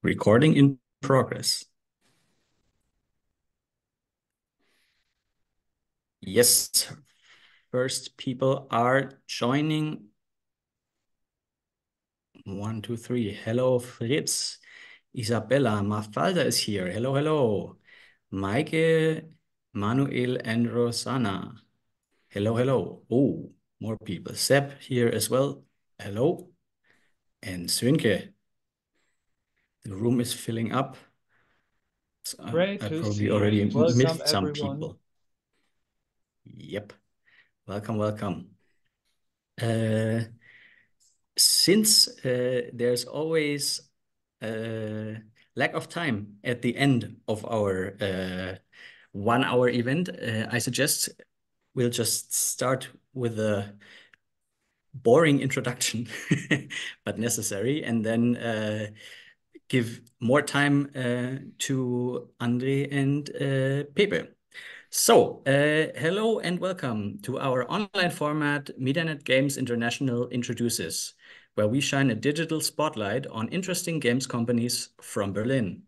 Recording in progress. Yes, first people are joining. 1, 2, 3. Hello, Fritz. Isabella, Mafalda is here. Hello, hello. Maike, Manuel, and Rosanna. Hello, hello. Oh, more people. Seb here as well. Hello. And Sönke. The room is filling up. So Great I to probably see. already Welcome, missed some everyone. people. Yep. Welcome, welcome. Uh, since there's always lack of time at the end of our 1 hour event, I suggest we'll just start with a boring introduction, but necessary, and then give more time to André and Pepe. So, hello and welcome to our online format Medianet Games International introduces, where we shine a digital spotlight on interesting games companies from Berlin.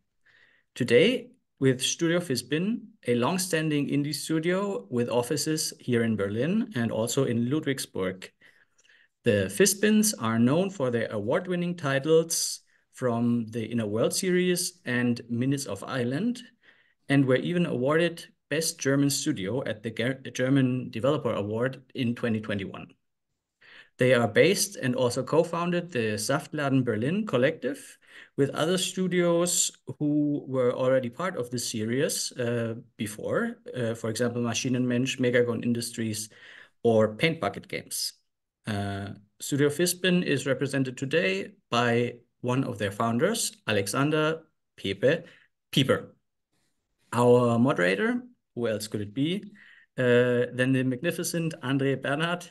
Today, with Studio Fizbin, a long-standing indie studio with offices here in Berlin and also in Ludwigsburg. The Fizbins are known for their award-winning titles from the Inner World series and Minutes of Ireland, and were even awarded Best German Studio at the German Developer Award in 2021. They are based and also co-founded the Saftladen Berlin collective with other studios who were already part of the series before, for example, Maschinenmensch, Megagon Industries, or Paint Bucket Games. Studio Fizbin is represented today by one of their founders, Alexander Pepe, Pieper. Our moderator, who else could it be? Then the magnificent André Bernhardt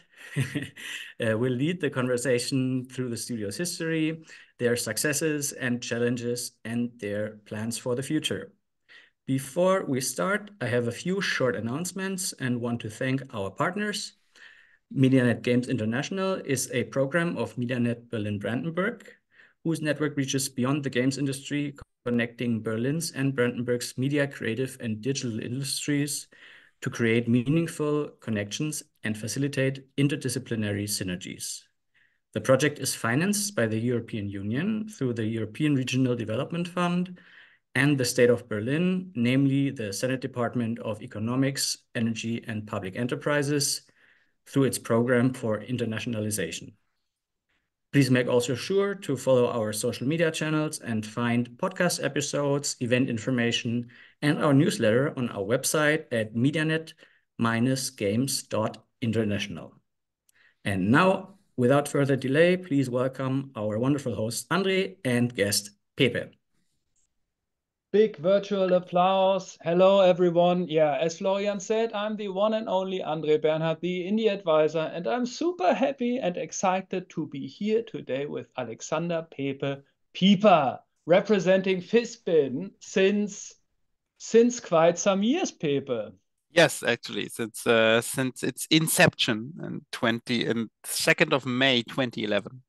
will lead the conversation through the studio's history, their successes and challenges, and their plans for the future. Before we start, I have a few short announcements and want to thank our partners. medianet Games International is a program of medianet Berlin-Brandenburg, whose network reaches beyond the games industry, connecting Berlin's and Brandenburg's media, creative, and digital industries to create meaningful connections and facilitate interdisciplinary synergies. The project is financed by the European Union through the European Regional Development Fund and the State of Berlin, namely the Senate Department of Economics, Energy, and Public Enterprises, through its program for internationalization. Please make also sure to follow our social media channels and find podcast episodes, event information, and our newsletter on our website at medianet-games.international. And now, without further delay, please welcome our wonderful host, André, and guest, Pepe. Big virtual applause. Hello, everyone. Yeah, as Florian said, I'm the one and only André Bernhardt, the IndieAdvisor, and I'm super happy and excited to be here today with Alexander Pepe Pieper, representing Fizbin since quite some years, Pepe. Yes, actually, since its inception in 2nd of May 2011.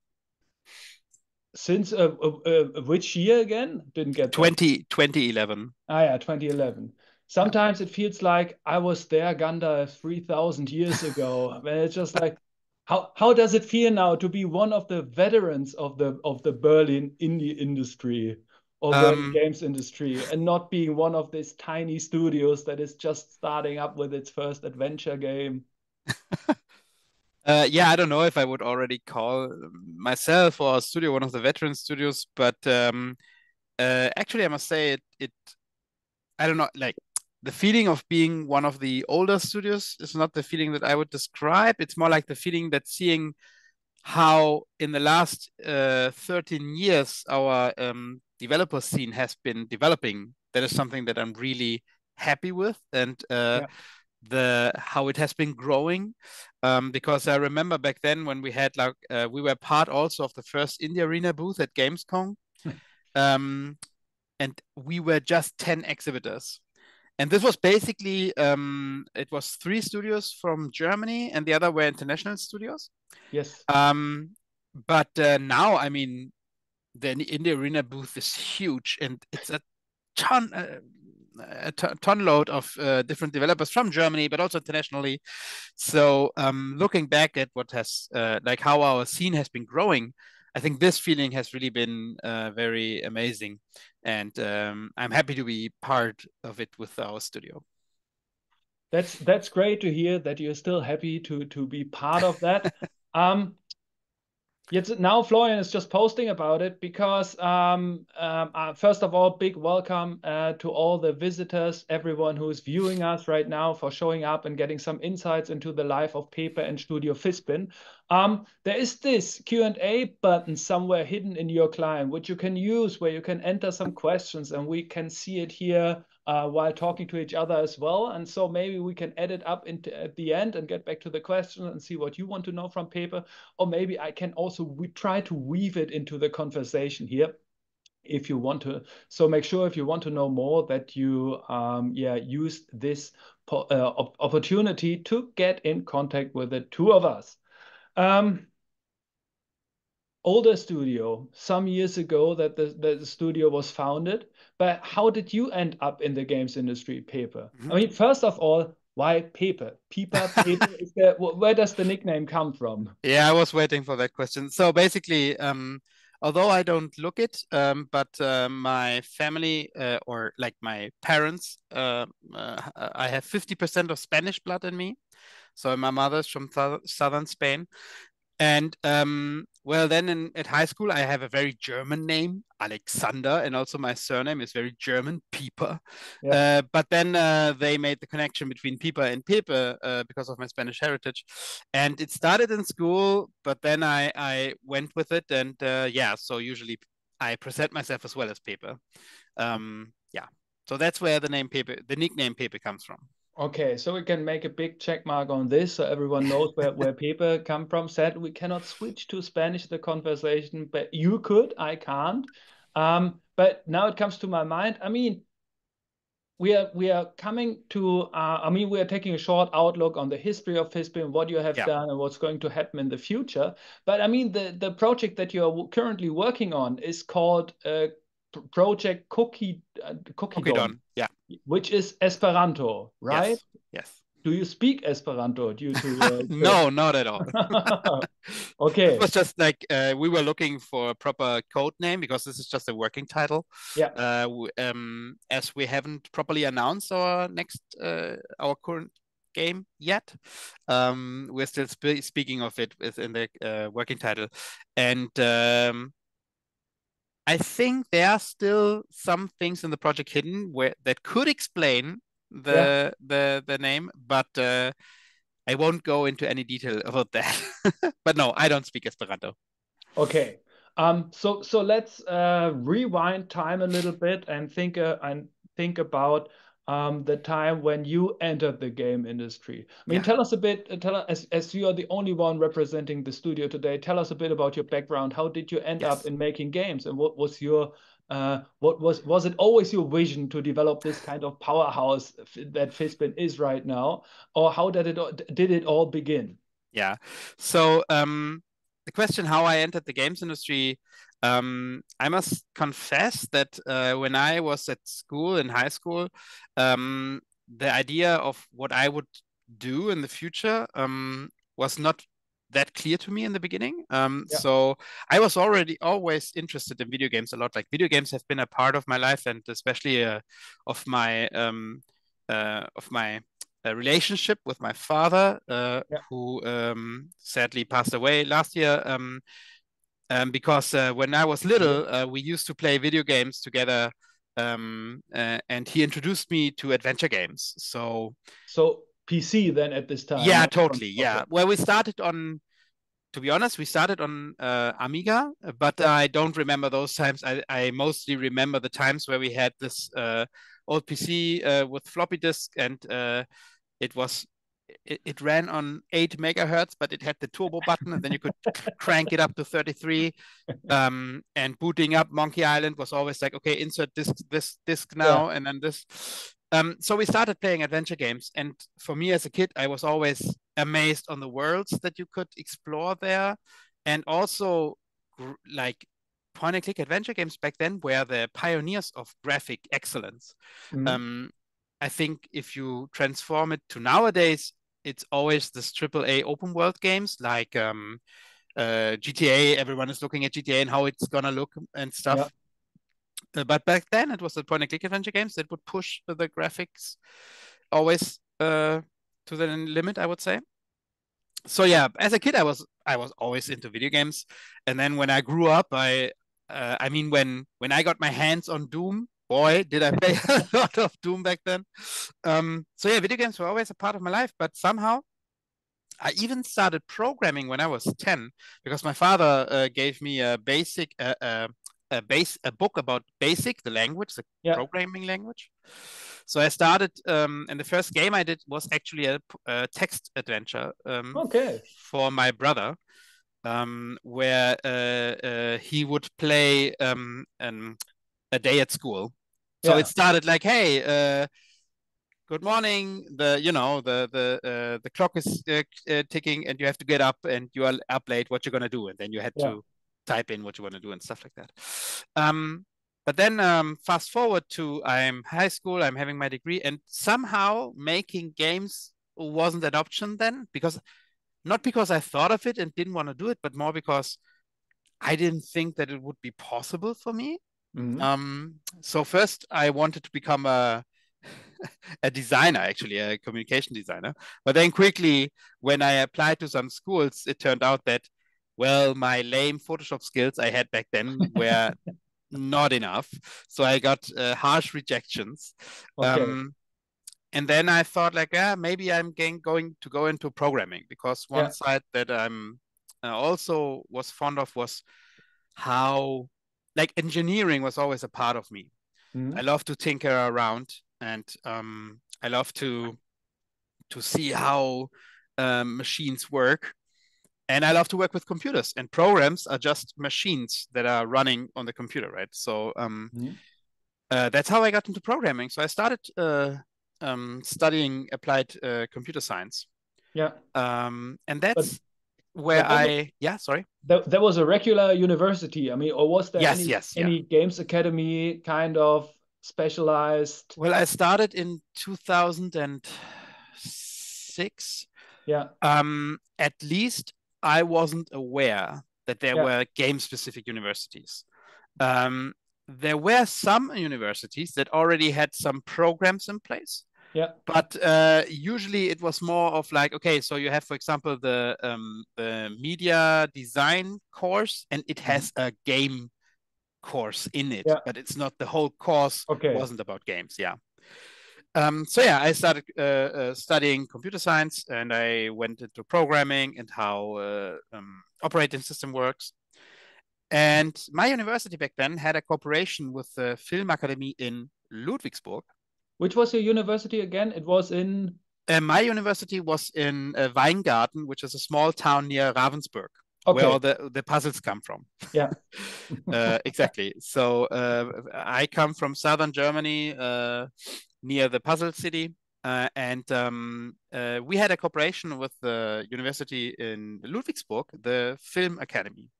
Since which year again? Didn't get that. 2011. Ah, yeah, 2011. Sometimes it feels like I was there, Gandalf, 3,000 years ago. And it's just like, how does it feel now to be one of the veterans of the Berlin indie industry or Berlin Um, games industry, and not being one of these tiny studios that is just starting up with its first adventure game? yeah, I don't know if I would already call myself or our studio one of the veteran studios, but actually, I must say I don't know, like the feeling of being one of the older studios is not the feeling that I would describe. It's more like the feeling that seeing how in the last 13 years our developer scene has been developing. That is something that I'm really happy with, and Yeah. the how it has been growing. Because I remember back then when we had we were part also of the first Indie Arena booth at Gamescom, um, and we were just 10 exhibitors. And this was basically it was 3 studios from Germany, and the other were international studios. Yes. But now, I mean, Indie Arena booth is huge, and it's a ton. Ton load of different developers from Germany, but also internationally. So looking back at what has like how our scene has been growing, I think this feeling has really been very amazing, and I'm happy to be part of it with our studio. That's great to hear that you're still happy to be part of that. Yes, now Florian is just posting about it because first of all, big welcome to all the visitors, everyone who is viewing us right now for showing up and getting some insights into the life of Pepe and Studio Fizbin. There is this Q&A button somewhere hidden in your client, which you can use where you can enter some questions and we can see it here while talking to each other as well. And so maybe we can add it up at the end and get back to the question and see what you want to know from Pepe. Or maybe I can also try to weave it into the conversation here if you want to. So make sure if you want to know more that you use this opportunity to get in contact with the two of us. Older studio, some years ago that the studio was founded, but how did you end up in the games industry, Pepe? I mean, first of all, why Pepe? Pieper, Pepe, where does the nickname come from? Yeah, I was waiting for that question. So basically, although I don't look it, but my family or like my parents, I have 50% of Spanish blood in me. So my mother's from southern Spain. And well, then at high school, I have a very German name, Alexander, and also my surname is very German, Pieper. Yeah. But then they made the connection between Pieper and Pepe because of my Spanish heritage. And it started in school, but then I went with it. And yeah, so usually I present myself as well as Pepe. Yeah, so that's where the name Pepe, the nickname Pepe comes from. Okay, so we can make a big check mark on this so everyone knows where people come from. Sadly, we cannot switch to Spanish the conversation, but you could, I can't. But now it comes to my mind. I mean, we are coming to I mean, we are taking a short outlook on the history of Fizbin, what you have Yeah. done and what's going to happen in the future. But I mean, the project that you are currently working on is called Project Kokidon, Kokidon. Yeah. which is Esperanto, right? Yes. Yes. Do you speak Esperanto due to your No, not at all. This Okay. was just like we were looking for a proper code name because this is just a working title. Yeah. As we haven't properly announced our our current game yet, we're still speaking of it within the working title, and I think there are still some things in the project hidden where that could explain Yeah. the name, but I won't go into any detail about that. But no, I don't speak Esperanto. Okay. So let's rewind time a little bit and think about the time when you entered the game industry. I mean, Yeah. tell us a bit. Tell us, as you are the only one representing the studio today. Tell us a bit about your background. How did you end up Yes. in making games, and what was your was it always your vision to develop this kind of powerhouse that Fizbin is right now, or how did it all begin? Yeah. So the question how I entered the games industry, I must confess that when I was at school in high school, the idea of what I would do in the future was not that clear to me in the beginning. Yeah. So I was already always interested in video games a lot. Like video games have been a part of my life and especially of my relationship with my father, Yeah. who sadly passed away last year. Because when I was little, we used to play video games together, and he introduced me to adventure games. So So PC then at this time, yeah, not totally, okay. yeah. Well, we started on. To be honest, we started on Amiga, but I don't remember those times. I mostly remember the times where we had this old PC with floppy disk, and it was it ran on 8 megahertz, but it had the turbo button, and then you could crank it up to 33. And booting up Monkey Island was always like, okay, insert this disc Yeah. now, and then this. So we started playing adventure games, and for me as a kid, I was always amazed on the worlds that you could explore there, and also like point-and-click adventure games back then were the pioneers of graphic excellence. I think if you transform it to nowadays, it's always this AAA open world games like GTA. Everyone is looking at GTA and how it's gonna look and stuff. But back then, it was the point-and-click adventure games that would push the graphics always to the limit, I would say. So yeah, as a kid, I was always into video games, and then when I grew up, I mean, when I got my hands on Doom, boy, did I play a lot of Doom back then. So yeah, video games were always a part of my life, but somehow I even started programming when I was 10 because my father gave me a basic a book about BASIC, the language, the programming language. So I started, and the first game I did was actually a text adventure for my brother, where he would play a day at school. So it started like, hey, good morning. The clock is ticking, and you have to get up, and you are up late. What you're gonna do? And then you had to type in what you want to do and stuff like that. But then fast forward to I'm high school, I'm having my degree, and somehow making games wasn't an option then, not because I thought of it and didn't want to do it, but more because I didn't think that it would be possible for me. So first I wanted to become a designer, actually, a communication designer. But then quickly, when I applied to some schools, it turned out that, well, my lame Photoshop skills I had back then were not enough. So I got harsh rejections. And then I thought like, maybe I'm going to go into programming, because one side that I'm also was fond of was how, like, engineering was always a part of me. I love to tinker around, and I love to see how machines work. And I love to work with computers, and programs are just machines that are running on the computer, right? So that's how I got into programming. So I started studying applied computer science. And that's sorry. There was a regular university, I mean, or was there any games academy kind of specialized? Well, I started in 2006. At least I wasn't aware that there were game-specific universities. There were some universities that already had some programs in place. But usually it was more of like, okay, so you have, for example, the media design course, and it has a game course in it, but it's not the whole course. Wasn't about games. So I started studying computer science, and I went into programming and how operating system works. And my university back then had a cooperation with the Film Academy in Ludwigsburg. Which was your university again? It was in... my university was in Weingarten, which is a small town near Ravensburg, where all the puzzles come from. Exactly. So I come from southern Germany, near the puzzle city. And we had a cooperation with the university in Ludwigsburg, the Film Academy.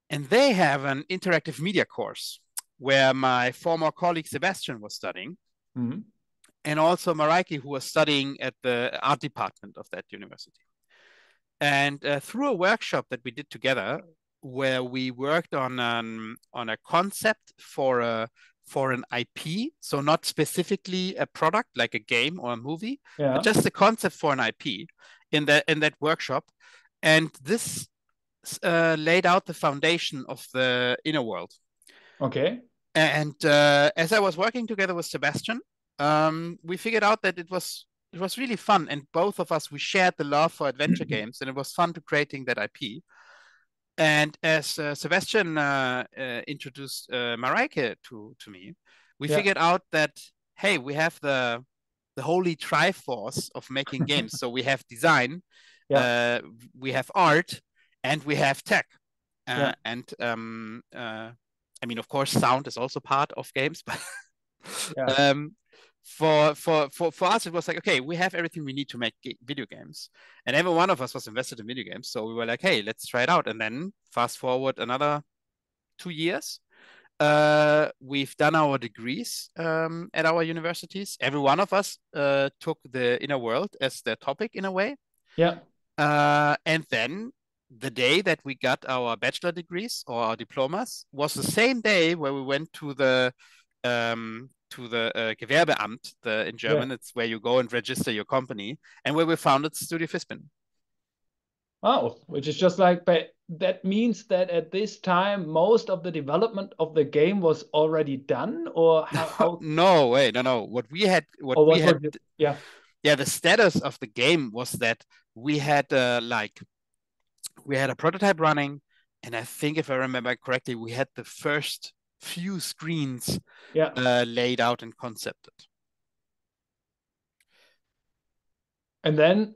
And they have an interactive media course where my former colleague Sebastian was studying, and also Mareike, who was studying at the art department of that university. And through a workshop that we did together, where we worked on a concept for an IP, so not specifically a product like a game or a movie, but just the concept for an IP in that workshop, and this laid out the foundation of the inner world. And as I was working together with Sebastian, we figured out that it was really fun, and both of us, we shared the love for adventure games, and it was fun to creating that IP. And as Sebastian introduced Mareike to me, we figured out that, hey, we have the holy triforce of making games. So we have design, we have art, and we have tech. And I mean, of course, sound is also part of games, but for us, it was like, okay, we have everything we need to make video games, and every one of us was invested in video games. So we were like, hey, let's try it out. And then fast forward another 2 years. We've done our degrees at our universities. Every one of us took the inner world as their topic in a way. Yeah. And then the day that we got our bachelor degrees or our diplomas was the same day where we went to the Gewerbeamt, in German, it's where you go and register your company, and where we founded Studio Fizbin. Oh, which is just like, but that means that at this time, most of the development of the game was already done, or how No way, no. What we had, yeah. Yeah, the status of the game was that we had we had a prototype running, and I think if I remember correctly, we had the first few screens laid out and concepted. And then,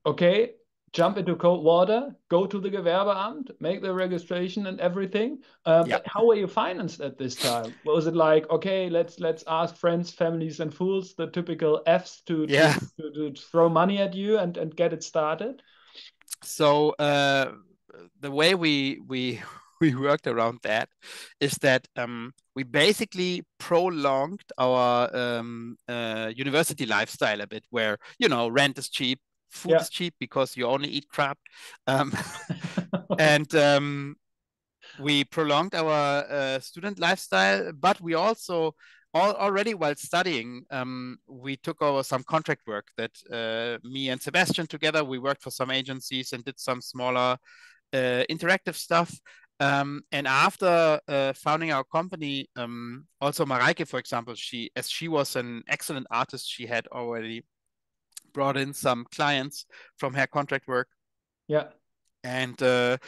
okay, jump into cold water, go to the Gewerbeamt, make the registration and everything. But how were you financed at this time? Was it like, okay, let's ask friends, families, and fools, the typical Fs to throw money at you and get it started? So the way we worked around that is that we basically prolonged our university lifestyle a bit, where rent is cheap, food is cheap because you only eat crap, and we prolonged our student lifestyle, but we also already while studying, we took over some contract work that me and Sebastian together, we worked for some agencies and did some smaller interactive stuff. And after founding our company, also Mareike, for example, as she was an excellent artist, she had already brought in some clients from her contract work. Yeah. And for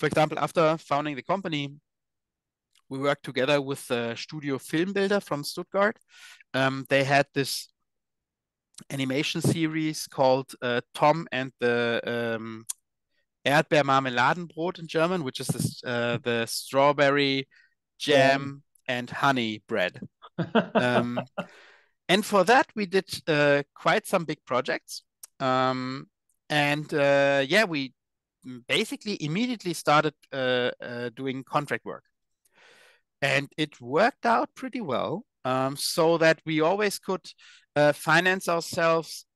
example, after founding the company, we worked together with the Studio Fizbin from Stuttgart. They had this animation series called Tom and the Erdbeermarmeladenbrot in German, which is the strawberry jam and honey bread. And for that, we did quite some big projects. We basically immediately started doing contract work. And it worked out pretty well, so that we always could finance ourselves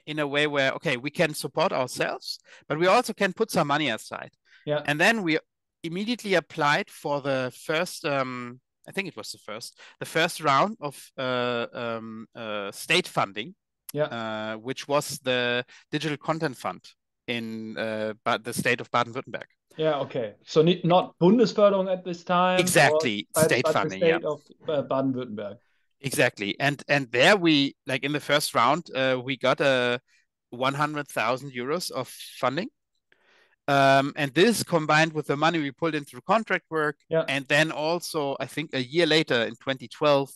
in a way where, okay, we can support ourselves, but we also can put some money aside. Yeah. And then we immediately applied for the first, I think it was the first round of state funding, which was the Digital Content Fund in the state of Baden-Württemberg. Yeah, okay. So not Bundesförderung at this time. Exactly, state funding, the state of Baden-Württemberg. Exactly, and there we, like in the first round, we got 100,000 euros of funding, and this combined with the money we pulled in through contract work, and then also I think a year later in 2012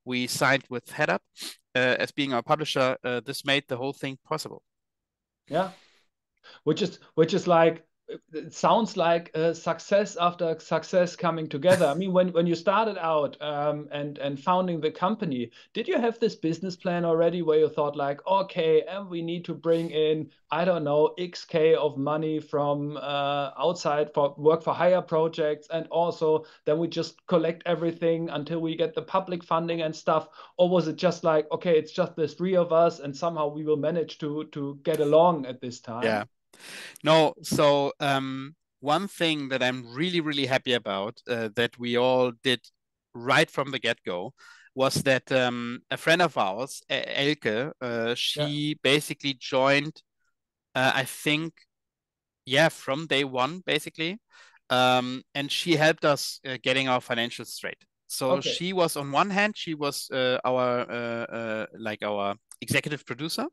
we signed with HeadUp as being our publisher. This made the whole thing possible. Yeah, which is like, it sounds like a success after success coming together. I mean, when you started out and founding the company, did you have this business plan already where you thought like, okay, and we need to bring in, I don't know, XK of money from outside for work for hire projects, and also then we just collect everything until we get the public funding and stuff? Or was it just like, okay, it's just the three of us and somehow we will manage to get along at this time? Yeah. No, so one thing that I'm really, really happy about that we all did right from the get-go was that a friend of ours, Elke, she basically joined, I think, from day one, basically. And she helped us getting our financials straight. So she was, on one hand, she was our executive producer.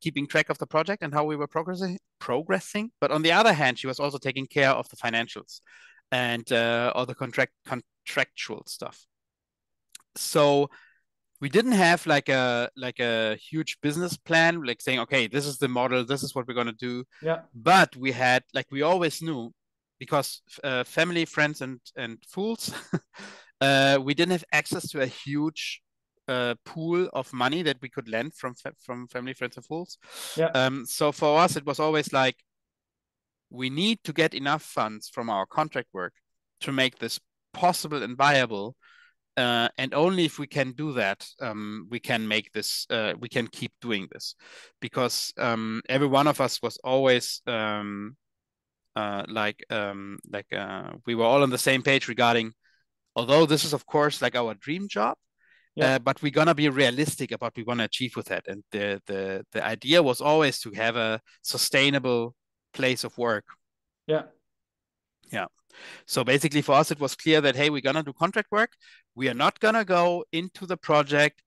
Keeping track of the project and how we were progressing. But on the other hand, she was also taking care of the financials and all the contractual stuff. So we didn't have like a huge business plan, like saying, okay, this is the model, this is what we're going to do. But we had, like, we always knew, because family, friends, and fools, we didn't have access to a huge pool of money that we could lend from family, friends, and fools. So for us, it was always like, we need to get enough funds from our contract work to make this possible and viable. And only if we can do that, we can make this, we can keep doing this. Because every one of us was always we were all on the same page regarding, although this is of course like our dream job, but we're gonna be realistic about what we want to achieve with that. And the idea was always to have a sustainable place of work. Yeah. So basically for us, it was clear that, hey, we're gonna do contract work. We are not gonna go into the project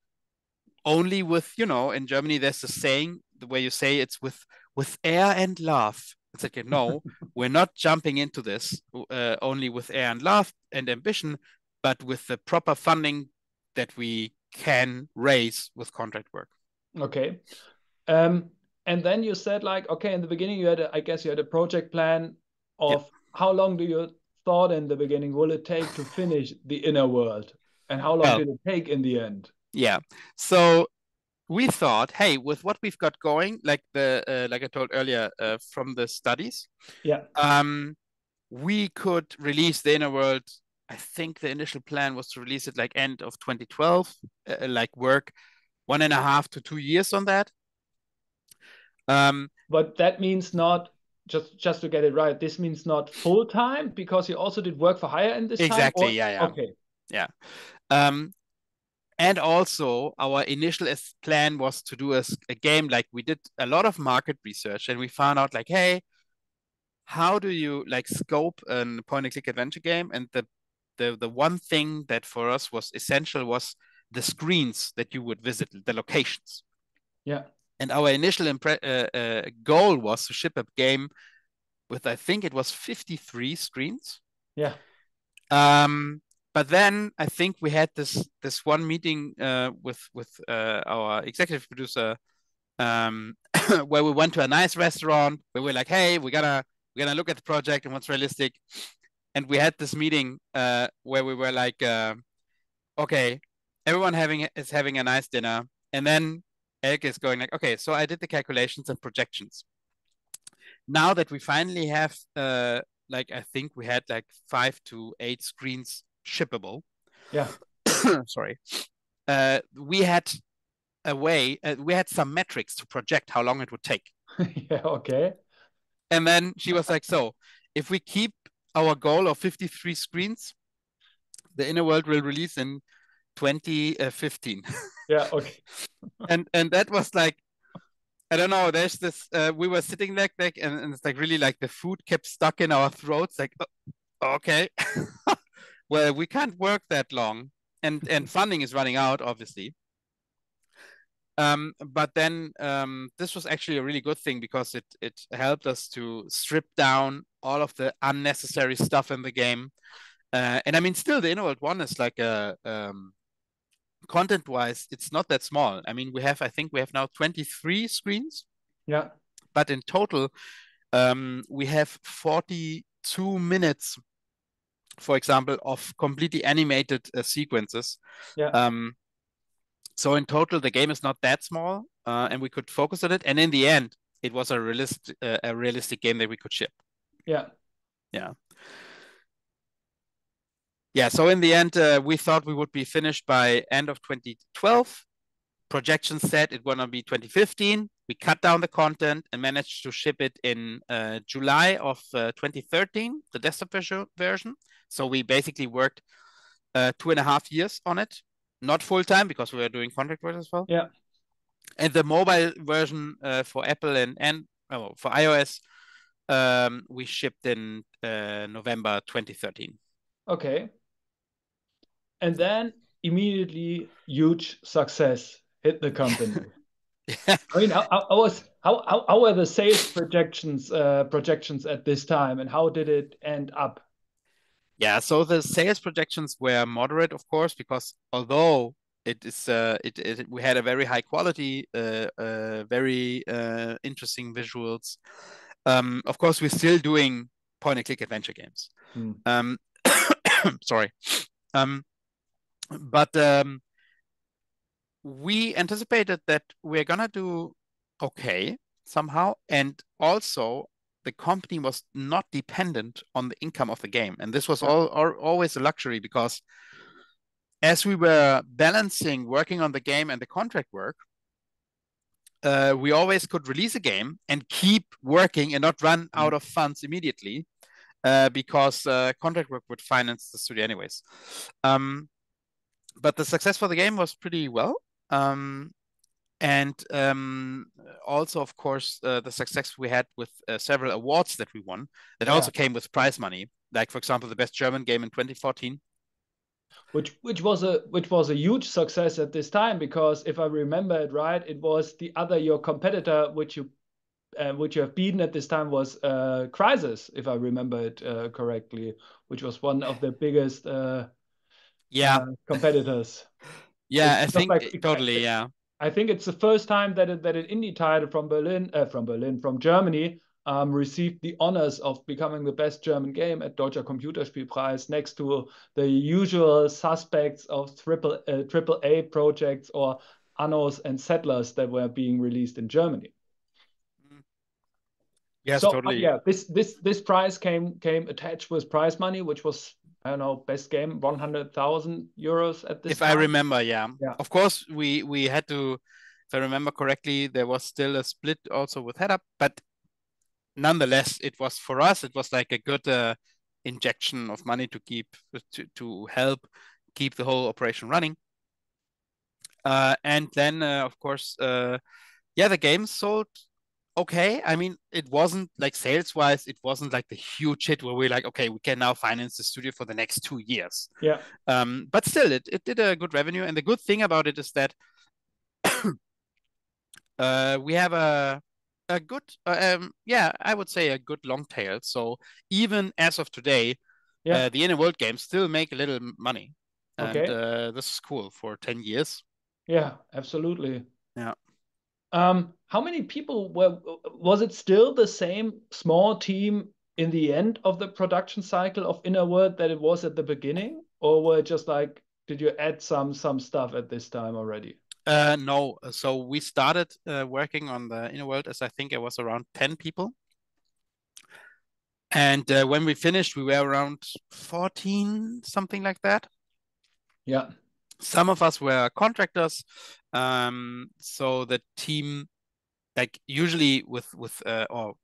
only with, in Germany, there's a saying, the way you say it's with air and love. It's like, no, we're not jumping into this only with air and love and ambition, but with the proper funding that we can raise with contract work. Okay. And then you said like, okay, in the beginning you had, I guess you had a project plan of how long do you thought in the beginning will it take to finish the inner world, and how long did it take in the end? Yeah. So we thought, hey, with what we've got going, like I told earlier, from the studies, we could release the inner world. I think the initial plan was to release it like end of 2012, like work 1.5 to 2 years on that. But that means not just to get it right. This means not full time, because you also did work for hire in this time. Exactly. Yeah. Okay. Yeah. And also our initial plan was to do a game. Like we did a lot of market research, and we found out like, hey, how do you like scope a point and click adventure game? And the one thing that for us was essential was the screens that you would visit, the locations. Yeah. And our initial goal was to ship a game with, I think it was 53 screens. Yeah. But then I think we had this one meeting with our executive producer, where we went to a nice restaurant where we're like, hey, we're gonna look at the project and what's realistic. And we had this meeting where we were like, okay, everyone is having a nice dinner. And then Elke is going like, okay, so I did the calculations and projections. Now that we finally have, I think we had like 5 to 8 screens shippable. Yeah. Sorry. We had a way, we had some metrics to project how long it would take. Yeah, okay. And then she was like, so if we keep our goal of 53 screens, the inner world will release in 2015. Yeah, okay. and that was like, I don't know, there's this, we were sitting there and it's like really like the food kept stuck in our throats, like, okay, well, we can't work that long, and funding is running out, obviously. But then this was actually a really good thing, because it helped us to strip down all of the unnecessary stuff in the game. And I mean, still, the Inner World 1 is like a content-wise, it's not that small. I mean, I think we have now 23 screens. Yeah. But in total, we have 42 minutes, for example, of completely animated sequences. Yeah. So in total, the game is not that small, and we could focus on it. And in the end, it was a realistic game that we could ship. Yeah. Yeah. Yeah. So in the end, we thought we would be finished by end of 2012. Projections said it gonna be 2015. We cut down the content and managed to ship it in July of 2013, the desktop version. So we basically worked 2.5 years on it, not full time because we were doing contract work as well. Yeah. And the mobile version for Apple and for iOS, we shipped in November 2013. Okay. And then immediately huge success hit the company. Yeah. I mean, how were the sales projections at this time, and how did it end up? Yeah, so the sales projections were moderate, of course, because although it is we had a very high quality, very interesting visuals. Of course, we're still doing point and click adventure games. Sorry. But we anticipated that we're gonna do okay somehow, and also the company was not dependent on the income of the game. And this was Yeah. always a luxury, because as we were balancing working on the game and the contract work, we always could release a game and keep working and not run out of funds immediately, because contract work would finance the studio anyways. But the success for the game was pretty well. And also, of course, the success we had with several awards that we won that also came with prize money. Like, for example, the best German game in 2014. Which was a huge success at this time, because if I remember it right, it was your competitor which you have beaten at this time was Crysis, if I remember it correctly, which was one of the biggest competitors. Yeah, It's I just think like totally. Yeah. I think it's the first time that an indie title from Germany received the honors of becoming the best German game at Deutscher Computerspielpreis, next to the usual suspects of triple A projects or Annos and Settlers that were being released in Germany. Yes, So totally. yeah, this prize came attached with prize money, which was, I don't know, best game 100,000 euros at this If time. I remember, yeah. Yeah. Of course, we had to, if I remember correctly, there was still a split also with Head Up, but nonetheless, it was for us, it was like a good injection of money to help keep the whole operation running. And then, of course, yeah, the game sold okay. I mean, it wasn't like sales-wise, it wasn't like the huge hit where we're like, okay, we can now finance the studio for the next 2 years. Yeah. But still, it did a good revenue. And the good thing about it is that we have a good, yeah, I would say a good long tail. So even as of today, the inner world games still make a little money. And this is cool for 10 years. Yeah, absolutely. Yeah. How many people was it still the same small team in the end of the production cycle of Inner World that it was at the beginning? Or were it just like, did you add some stuff at this time already? No. So we started working on the Inner World as I think it was around 10 people. And when we finished, we were around 14, something like that. Yeah. Some of us were contractors. So the team, like usually or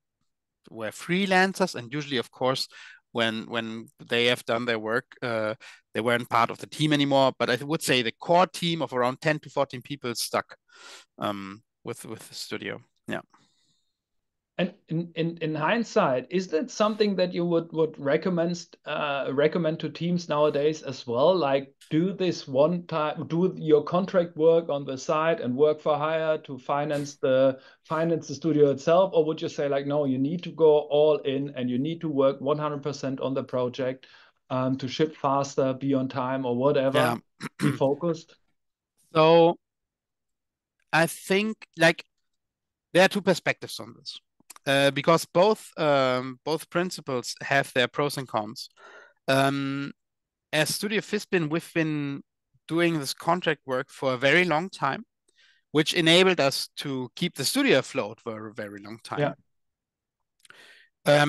were freelancers, and usually, of course, when they have done their work, they weren't part of the team anymore. But I would say the core team of around 10 to 14 people stuck with the studio. Yeah. And in hindsight, is that something that you would recommend to teams nowadays as well? Like, do this one time, do your contract work on the side and work for hire to finance the studio itself, or would you say like, no, you need to go all in and you need to work 100% on the project to ship faster, be on time, or whatever, be focused? So I think like there are two perspectives on this. Because both principles have their pros and cons. As Studio Fizbin, we've been doing this contract work for a very long time, which enabled us to keep the studio afloat for a very long time. Yeah.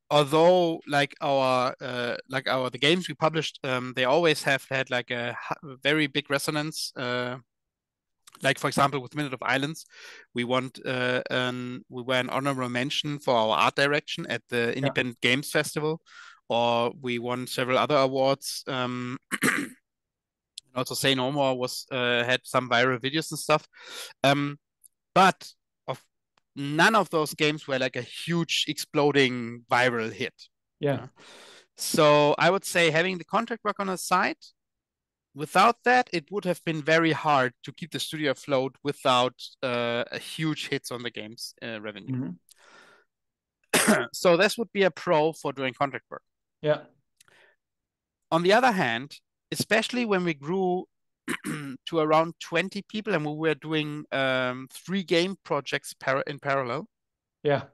Although the games we published, they always have had like a very big resonance. Like for example, with Minute of Islands, we were an honorable mention for our art direction at the Independent Games Festival, or we won several other awards. Also, Say No More had some viral videos and stuff. But none of those games were like a huge exploding viral hit. Yeah. So I would say having the contract work on the side, without that, it would have been very hard to keep the studio afloat without a huge hits on the game's revenue. So this would be a pro for doing contract work. Yeah. On the other hand, especially when we grew to around 20 people and we were doing 3 game projects in parallel. Yeah.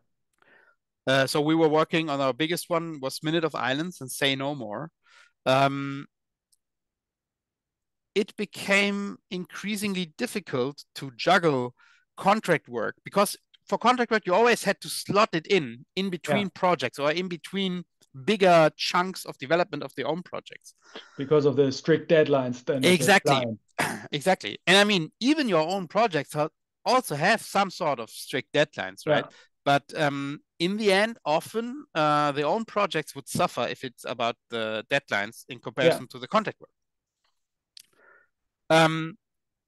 So we were working on our biggest one was Minute of Islands and Say No More. It became increasingly difficult to juggle contract work because for contract work, you always had to slot it in between projects or in between bigger chunks of development of their own projects. Because of the strict deadlines then. Exactly. Exactly. And I mean, even your own projects also have some sort of strict deadlines, right? But in the end, often the own projects would suffer if it's about the deadlines in comparison to the contract work.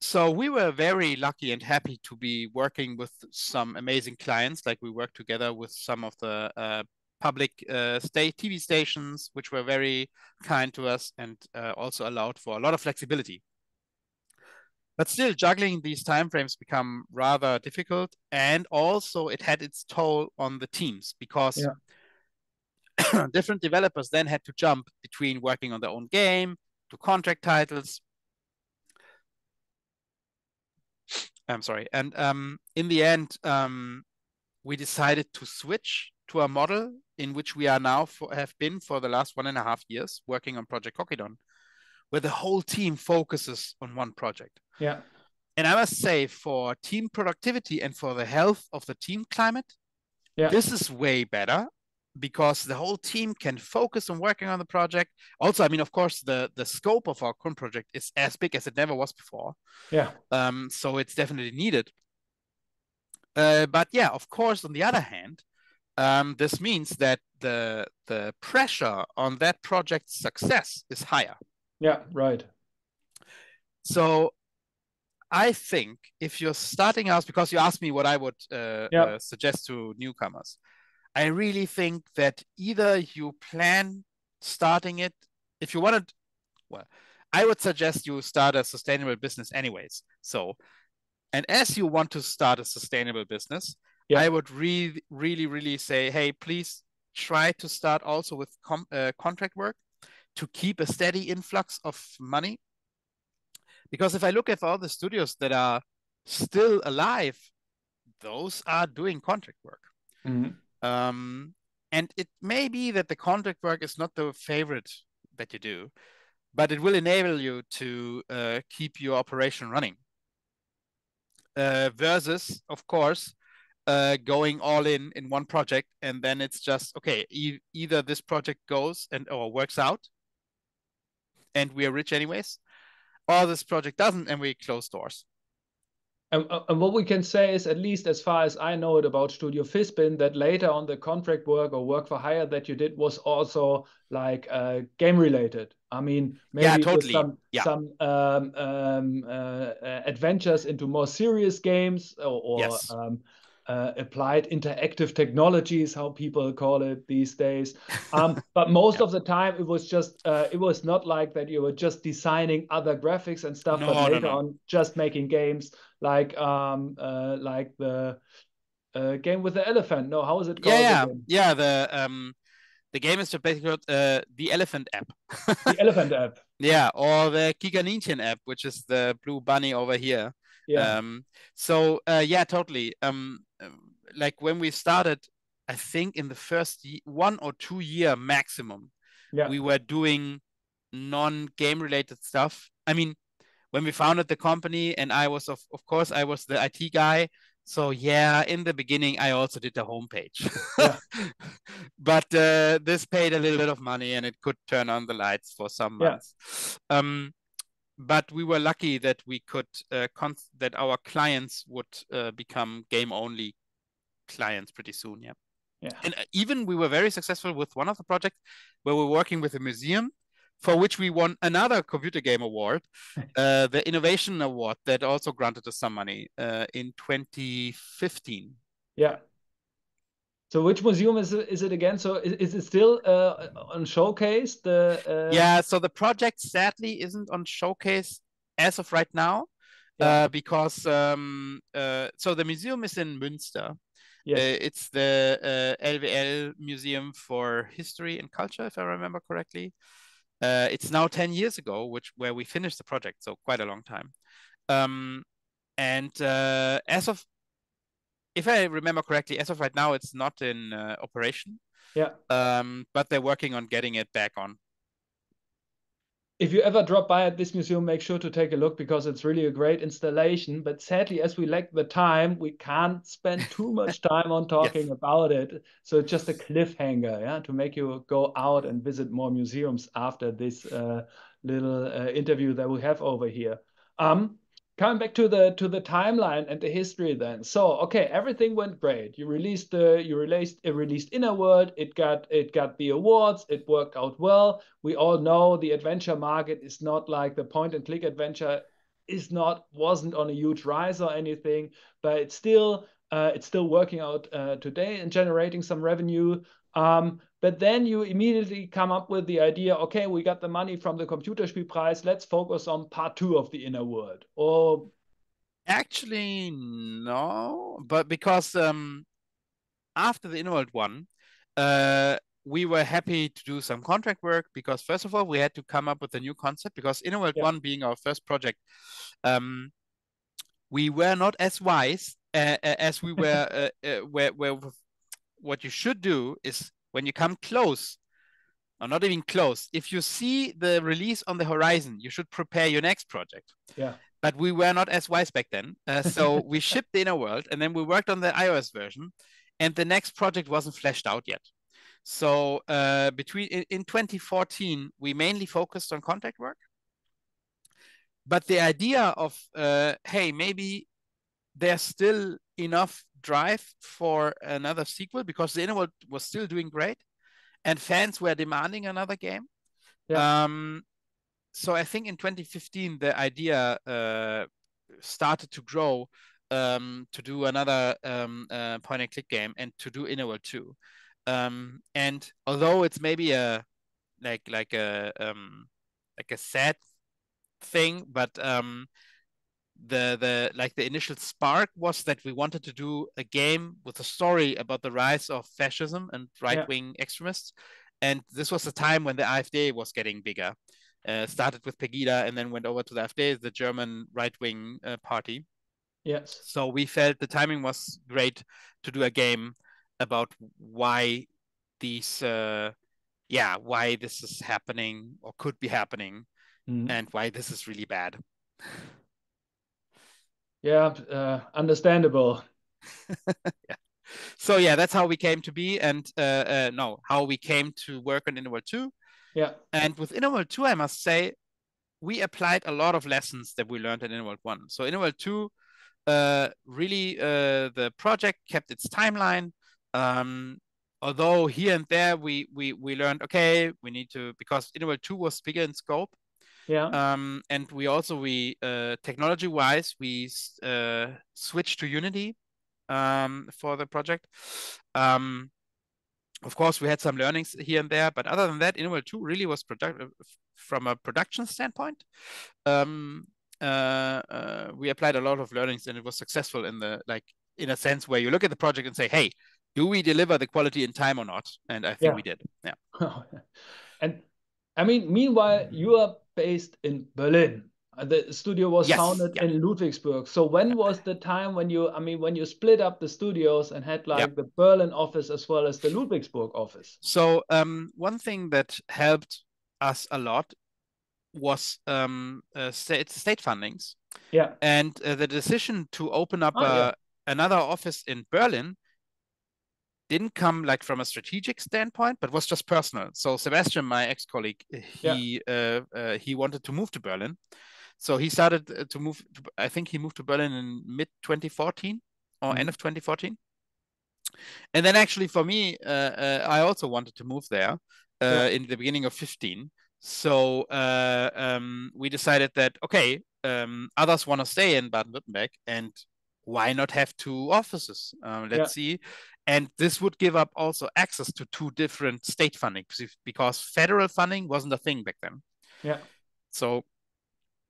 So we were very lucky and happy to be working with some amazing clients. Like we worked together with some of the public state TV stations, which were very kind to us and also allowed for a lot of flexibility. But still, juggling these timeframes become rather difficult, and also it had its toll on the teams because different developers then had to jump between working on their own game to contract titles. I'm sorry. And in the end, we decided to switch to a model in which we are now have been for the last 1.5 years working on Project Kokidon, where the whole team focuses on one project. Yeah. And I must say, for team productivity and for the health of the team climate, this is way better because the whole team can focus on working on the project. Also, I mean, of course, the scope of our current project is as big as it never was before. Yeah. So it's definitely needed. But yeah, of course, on the other hand, this means that the pressure on that project's success is higher. Yeah, right. So I think if you're starting out, because you asked me what I would suggest to newcomers, I really think that either you plan starting it, if you want to, well, I would suggest you start a sustainable business anyways. So, and as you want to start a sustainable business, I would really say, hey, please try to start also with contract work to keep a steady influx of money. Because if I look at all the studios that are still alive, those are doing contract work. And it may be that the contract work is not the favorite that you do, but it will enable you to keep your operation running. Versus, of course, going all in one project, and then it's just, okay, either this project goes or works out, and we are rich anyways, or this project doesn't, and we close doors. And what we can say is, at least as far as I know it about Studio Fizbin, that later on the contract work or work for hire that you did was also like game related. I mean, maybe totally. with some adventures into more serious games or applied interactive technologies, how people call it these days. But most of the time it was just, it was not like that you were just designing other graphics and stuff, but later on just making games like the game with the elephant. No, how is it called? The game is basically called the Elephant app. The Elephant app. Yeah, or the Kikaninchen app, which is the blue bunny over here. Yeah. Totally. Like when we started, I think in the first 1 or 2 year maximum, we were doing non-game related stuff. I mean, when we founded the company, and I was, of course, I was the IT guy. So yeah, in the beginning, I also did the homepage. But this paid a little bit of money, and it could turn on the lights for some months. But we were lucky that we could that our clients would become game-only clients pretty soon. And even we were very successful with one of the projects where we're working with a museum, for which we won another computer game award, the Innovation Award that also granted us some money in 2015. Yeah. So which museum is it again? So is it still on showcase? So the project sadly isn't on showcase as of right now, because so the museum is in Münster. It's the LWL Museum for History and Culture, if I remember correctly. It's now 10 years ago, where we finished the project, so quite a long time. If I remember correctly, as of right now, it's not in operation. But they're working on getting it back on. if you ever drop by at this museum, make sure to take a look because it's really a great installation. But sadly, as we lack the time, we can't spend too much time on Yes. talking about it. So it's just a cliffhanger, yeah, to make you go out and visit more museums after this little interview that we have over here. Um, Coming back to the timeline and the history then. So okay, everything went great. You released Inner World. It got the awards. It worked out well. We all know the adventure market is not like the point and click adventure wasn't on a huge rise or anything, but it's still working out today and generating some revenue. But then you immediately come up with the idea, okay, we got the money from the Computerspielpreis, let's focus on part two of the Inner World. Or Actually, no, but because after the Innoworld one, we were happy to do some contract work because first of all, we had to come up with a new concept because Innoworld yeah, one being our first project, we were not as wise as we were. Where what you should do is when you come close, or not even close, if you see the release on the horizon, you should prepare your next project. yeah, But we were not as wise back then. So we shipped the Inner World and then we worked on the iOS version and the next project wasn't fleshed out yet. So in 2014, we mainly focused on contract work. But the idea of, hey, maybe there's still enough drive for another sequel because the Inner World was still doing great and fans were demanding another game. yeah, So I think in 2015, the idea started to grow to do another point and click game and to do Inner World 2. And although it's maybe a like a sad thing, but the initial spark was that we wanted to do a game with a story about the rise of fascism and yeah, right-wing extremists. And this was the time when the AfD was getting bigger. Started with Pegida and then went over to the AfD, the German right-wing party. yes. So we felt the timing was great to do a game about why these, why this is happening or could be happening, Mm. and why this is really bad. Yeah, understandable. Yeah. So yeah, that's how we came to be, and no, how we came to work on Innoworld 2. Yeah, And with Innoworld 2, I must say, we applied a lot of lessons that we learned in Innoworld 1. So Innoworld 2, really, the project kept its timeline. Although here and there we learned, okay, we need to, because Innoworld 2 was bigger in scope. yeah, And we technology wise, we switched to Unity for the project. Of course, we had some learnings here and there, but other than that, Innoworld 2 really was productive from a production standpoint. We applied a lot of learnings and it was successful in a sense where you look at the project and say, hey, do we deliver the quality in time or not? And I think yeah. we did. Yeah. And I mean, meanwhile, you are based in Berlin. The studio was Yes. founded Yeah. in Ludwigsburg. So when Yeah. was the time when you split up the studios and had Yeah. like the Berlin office as well as the Ludwigsburg office? So one thing that helped us a lot was state fundings. Yeah. And the decision to open up Oh, yeah. another office in Berlin didn't come like from a strategic standpoint, but was just personal. So Sebastian, my ex-colleague, Yeah. he wanted to move to Berlin. So he started to move. I think he moved to Berlin in mid 2014 or end Mhm. of 2014. And then actually for me, I also wanted to move there Yeah. in the beginning of 15. So we decided that, okay, others want to stay in Baden-Württemberg and why not have two offices? Yeah. Let's see. And this would give up also access to two different state funding because federal funding wasn't a thing back then. Yeah. So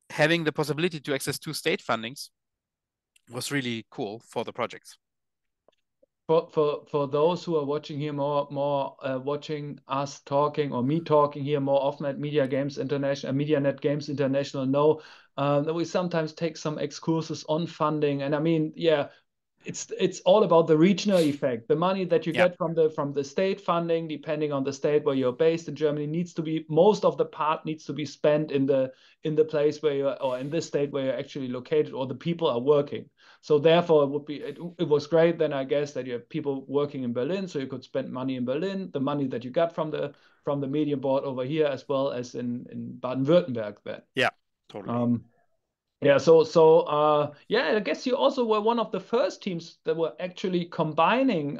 having the possibility to access two state fundings was really cool for the projects. For those who are watching here watching us talking or me talking here more often at Media Games International, MediaNet Games International, know that we sometimes take some excursus on funding. And I mean, yeah, it's all about the regional effect. The money that you Yeah. get from the state funding, depending on the state where you're based in Germany, needs to be, most of the part needs to be spent in the place where you're, or in this state where you're actually located, or the people are working. So therefore, it was great then, I guess, that you have people working in Berlin, so you could spend money in Berlin, the money that you got from the media board over here, as well as in Baden-Württemberg then. Yeah, totally. Yeah, yeah, I guess you also were one of the first teams that were actually combining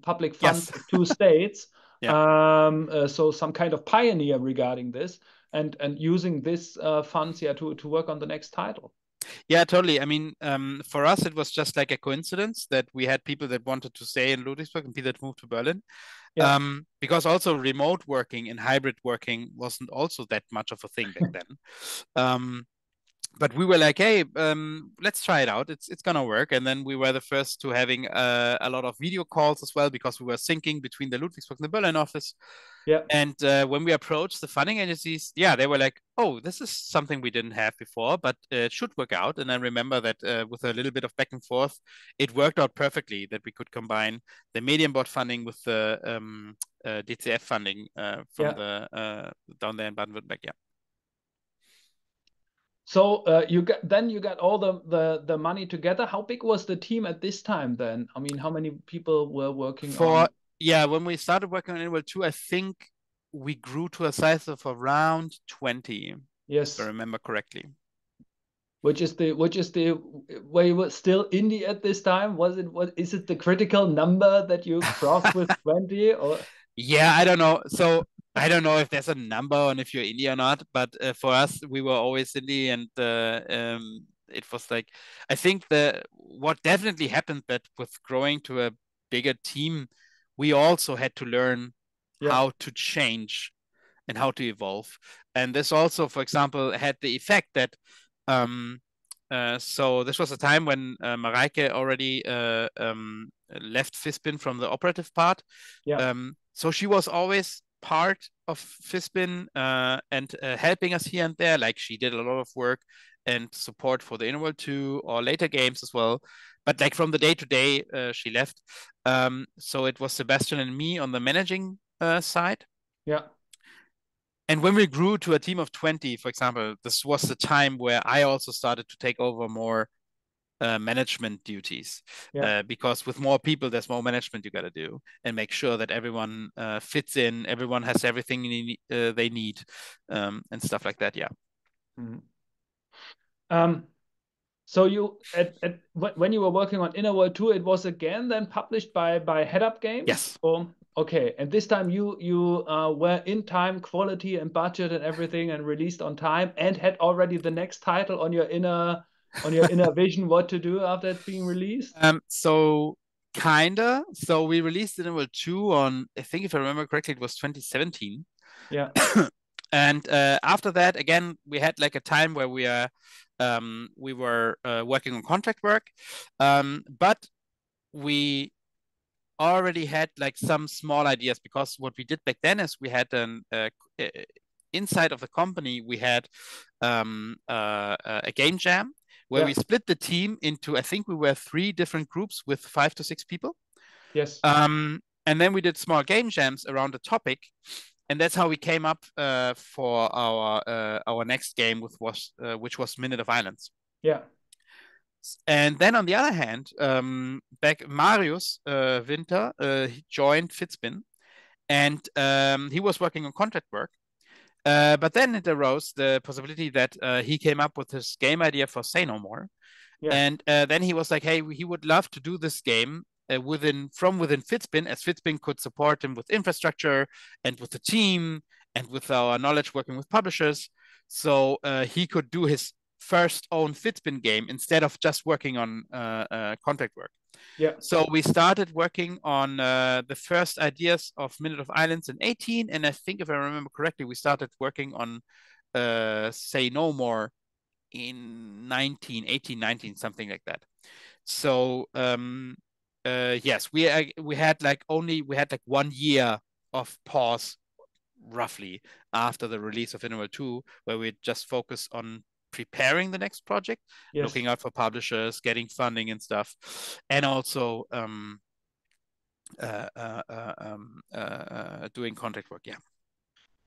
public funds Yes. of two states. Yeah. So some kind of pioneer regarding this, and using this funds, yeah, to work on the next title. Yeah, totally. I mean, for us, it was just like a coincidence that we had people that wanted to stay in Ludwigsburg and people that moved to Berlin. Yeah. Because also remote working and hybrid working wasn't also that much of a thing back then. But we were like, hey, let's try it out. It's gonna work. And then we were the first to having a lot of video calls as well, because we were syncing between the Ludwigsburg and the Berlin office. Yeah. And when we approached the funding agencies, yeah, they were like, oh, this is something we didn't have before, but it should work out. And I remember that with a little bit of back and forth, it worked out perfectly that we could combine the medium board funding with the DCF funding from the down there in Baden-Württemberg. Yeah. So you got all the money together. How big was the team at this time then? I mean, how many people were working on? Yeah, when we started working on Inwell 2, I think we grew to a size of around 20. Yes, if I remember correctly. Which is the where you were still indie at this time? Is it the critical number that you crossed with 20 or? Yeah, I don't know. So I don't know if there's a number on if you're indie or not, but for us, we were always indie, and it was like, I think what definitely happened that with growing to a bigger team, we also had to learn how to change and how to evolve. And this also, for example, had the effect that so this was a time when Mareike already left Fizbin from the operative part. So she was always part of Fizbin and helping us here and there. Like, she did a lot of work and support for the Innerworld 2 or later games as well. But like from the day to day, she left. So it was Sebastian and me on the managing side. Yeah. And when we grew to a team of 20, for example, this was the time where I also started to take over more management duties. Because with more people, there's more management you got to do and make sure that everyone fits in, everyone has everything they need, and stuff like that. Yeah. So you when you were working on Innerworld 2, it was again then published by Head Up Games? Yes. Okay, and this time you were in time, quality and budget and everything, and released on time, and had already the next title on your inner vision what to do after it's being released? So kinda. So we released Innerworld 2 on, I think if I remember correctly, it was 2017. Yeah. And after that, again, we had like a time where we were working on contract work, but we already had like some small ideas, because what we did back then is we had an inside of the company, we had a game jam where we split the team into, I think we were 3 different groups with 5 to 6 people. Yes. And then we did small game jams around a topic, and that's how we came up for our next game, which was Minute of Islands. Yeah. And then on the other hand, back Marius Winter, he joined Fizbin, and he was working on contract work. But then it arose the possibility that he came up with his game idea for Say No More. Yeah. And then he was like, hey, he would love to do this game within Fizbin, as Fizbin could support him with infrastructure and with the team and with our knowledge working with publishers. So he could do his first own Fizbin game instead of just working on contract work. Yeah. So we started working on the first ideas of Minute of Islands in 18, and I think if I remember correctly, we started working on Say No More in 18, 19, something like that. So yes, we had like 1 year of pause roughly after the release of Innerworld 2, where we just focused on preparing the next project, looking out for publishers, getting funding and stuff, and also doing contract work. Yeah.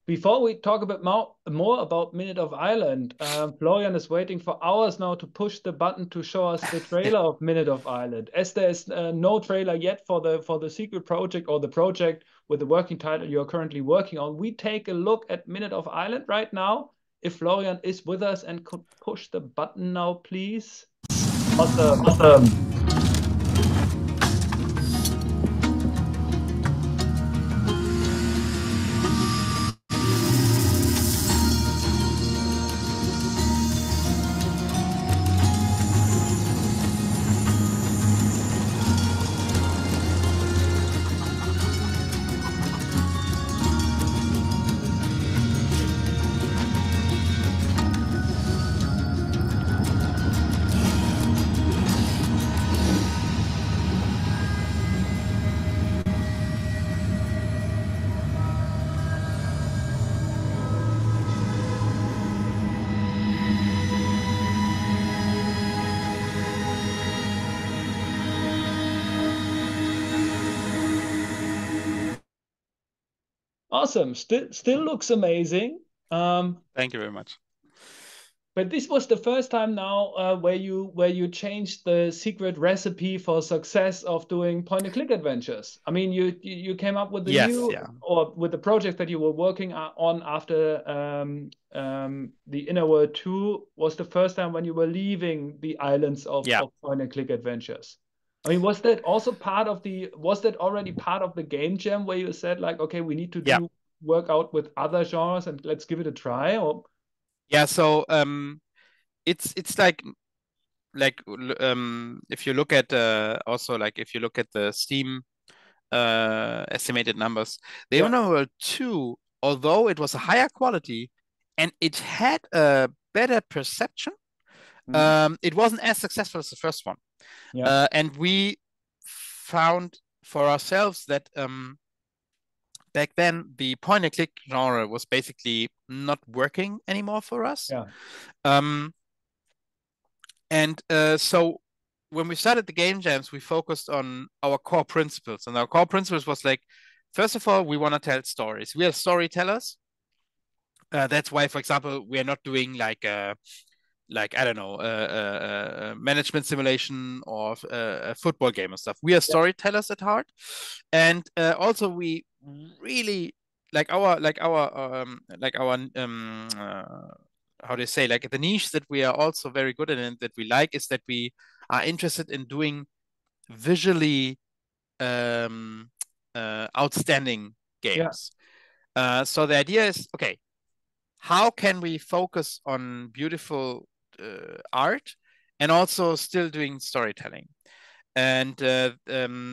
Before we talk a bit more about Minute of Ireland, Florian is waiting for hours now to push the button to show us the trailer of Minute of Ireland. As there's no trailer yet for the secret project or the project with the working title you're currently working on, we take a look at Minute of Ireland right now. If Florian is with us and could push the button now, please. Awesome. Awesome. Awesome. Still looks amazing. Thank you very much. But this was the first time now where you changed the secret recipe for success of doing point-and-click adventures. I mean, you came up with the or with the project that you were working on after the Inner World 2 was the first time when you were leaving the islands of point-and-click adventures. I mean, was that already part of the game jam where you said like, okay, we need to work out with other genres and let's give it a try? Or yeah, so it's like if you look at also like if you look at the Steam estimated numbers, the Inner World 2, although it was a higher quality and it had a better perception, it wasn't as successful as the first one. And we found for ourselves that back then the point and click genre was basically not working anymore for us. So when we started the game jams, we focused on our core principles, and our core principles was like, first of all, we want to tell stories. We are storytellers. That's why, for example, we are not doing like I don't know, management simulation or a football game and stuff. We are storytellers at heart, and also we really like our how do you say, like the niche that we are also very good at and that we like is that we are interested in doing visually outstanding games. So the idea is, okay, how can we focus on beautiful art and also still doing storytelling? And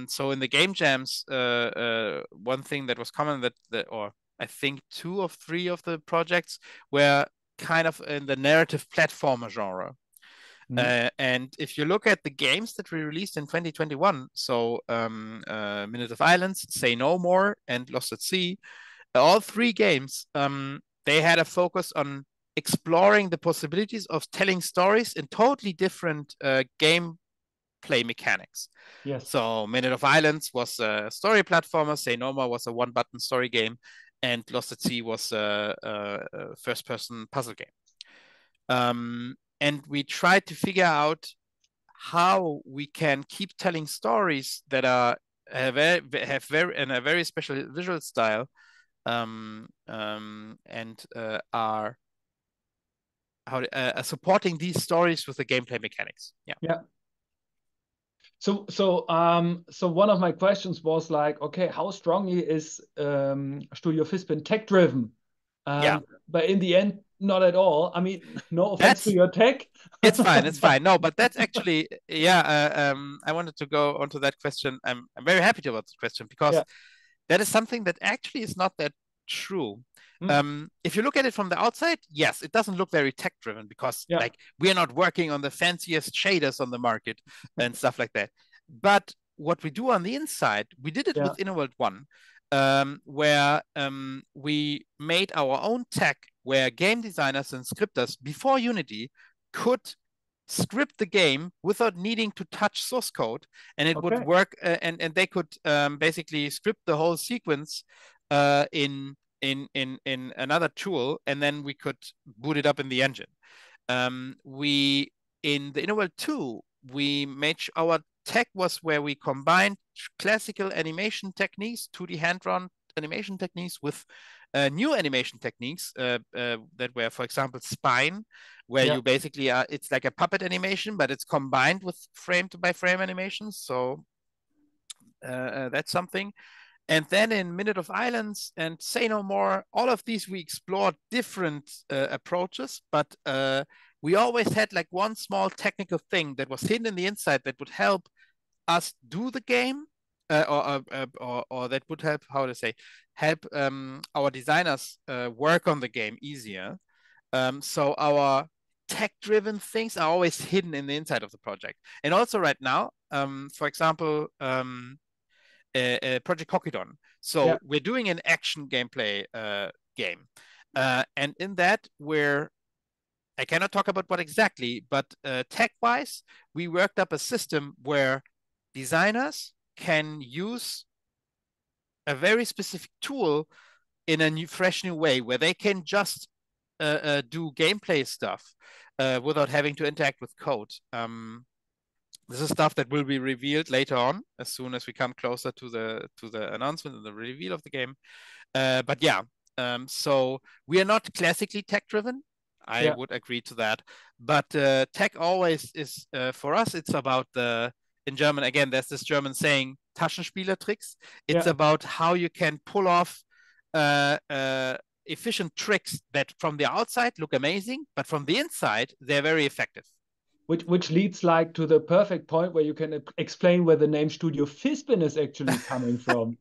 so in the game jams, one thing that was common or I think 2 or 3 of the projects were kind of in the narrative platformer genre. And if you look at the games that we released in 2021, so Minute of Islands, Say No More, and Lost at Sea, all 3 games, they had a focus on exploring the possibilities of telling stories in totally different gameplay mechanics. So Minute of Islands was a story platformer, Say No More was a one-button story game, and Lost at Sea was a first-person puzzle game. And we tried to figure out how we can keep telling stories that have a very special visual style, and are supporting these stories with the gameplay mechanics. So one of my questions was like, okay, how strongly is Studio Fizbin tech driven? But in the end, not at all. I mean, no offense to your tech. It's fine. It's fine. No, but that's actually, I wanted to go onto that question. I'm very happy about the question because that is something that actually is not that true. If you look at it from the outside, yes, it doesn't look very tech driven because like we are not working on the fanciest shaders on the market and stuff like that. But what we do on the inside, we did it with Inner World 1, where we made our own tech where game designers and scripters before Unity could script the game without needing to touch source code, and it would work, and they could basically script the whole sequence in another tool, and then we could boot it up in the engine. We in the InnoWorld 2, we made our tech was where we combined classical animation techniques, 2D hand-drawn animation techniques, with new animation techniques that were, for example, spine, where you basically are, it's like a puppet animation, but it's combined with frame-by-frame animations. So that's something. And then in Minute of Islands and Say No More, all of these we explored different approaches, but we always had like one small technical thing that was hidden in the inside that would help us do the game, or that would help, how to say, help our designers work on the game easier. So our tech-driven things are always hidden in the inside of the project. And also right now, for example, Project Kokidon. So we're doing an action gameplay game. And in that, I cannot talk about what exactly, but tech-wise, we worked up a system where designers can use a very specific tool in a fresh new way, where they can just do gameplay stuff without having to interact with code. This is stuff that will be revealed later on, as soon as we come closer to the announcement and the reveal of the game. But yeah, so we are not classically tech-driven. I would agree to that. But tech always is, for us, it's about in German, again, there's this German saying, Taschenspielertricks. It's about how you can pull off efficient tricks that from the outside look amazing, but from the inside, they're very effective. Which leads like to the perfect point where you can explain where the name Studio Fizbin is actually coming from.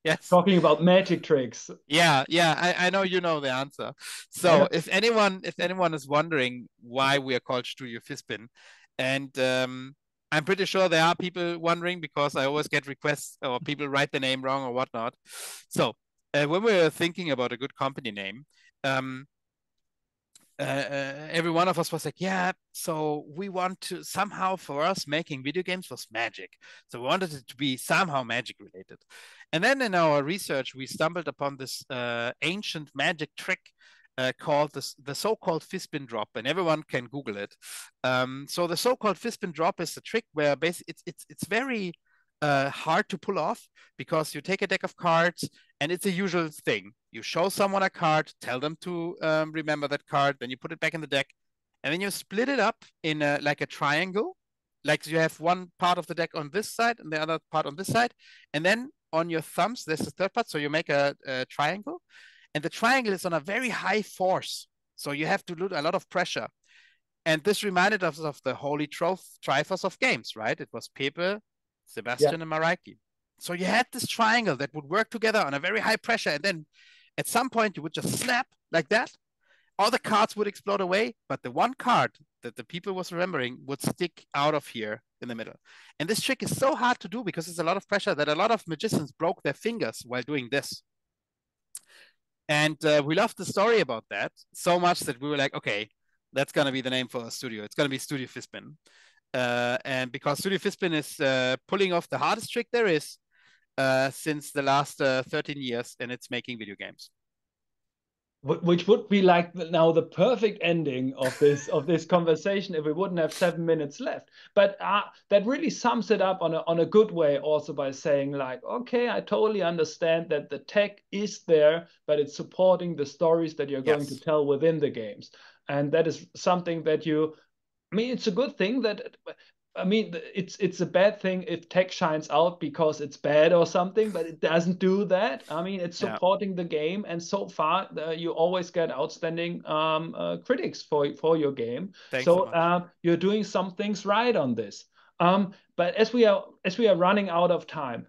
Yes. Talking about magic tricks. Yeah, I know you know the answer. So if anyone is wondering why we are called Studio Fizbin, and I'm pretty sure there are people wondering, because I always get requests or people write the name wrong or whatnot. So when we were thinking about a good company name, every one of us was like, yeah, so we want to somehow, for us, making video games was magic. So we wanted it to be somehow magic related. And then in our research, we stumbled upon this ancient magic trick called the so-called Fizbin drop, and everyone can Google it. So the so-called Fizbin drop is a trick where basically it's very hard to pull off, because you take a deck of cards, and it's a usual thing. You show someone a card, tell them to remember that card, then you put it back in the deck, and then you split it up in like a triangle. Like you have one part of the deck on this side and the other part on this side, and then on your thumbs there's the third part, so you make a triangle, and the triangle is on a very high force, so you have to do a lot of pressure. And this reminded us of the holy triforce of games, right? It was Pepe, Sebastian, and Mareike. So you had this triangle that would work together on a very high pressure, and then at some point you would just snap like that. All the cards would explode away, but the one card that the people was remembering would stick out of here in the middle. And this trick is so hard to do because it's a lot of pressure that a lot of magicians broke their fingers while doing this. And we loved the story about that so much that we were like, okay, that's going to be the name for a studio. It's going to be Studio Fizbin. And because Studio Fizbin is pulling off the hardest trick there is since the last 13 years, and it's making video games. Which would be like now the perfect ending of this conversation if we wouldn't have 7 minutes left. But that really sums it up on a good way, also by saying like, okay, I totally understand that the tech is there, but it's supporting the stories that you're going to tell within the games. And that is something that I mean, it's a good thing that, I mean, it's a bad thing if tech shines out because it's bad or something, but it doesn't do that. I mean, it's supporting the game, and so far you always get outstanding critics for your game. Thanks so much. You're doing some things right on this. But as we are running out of time,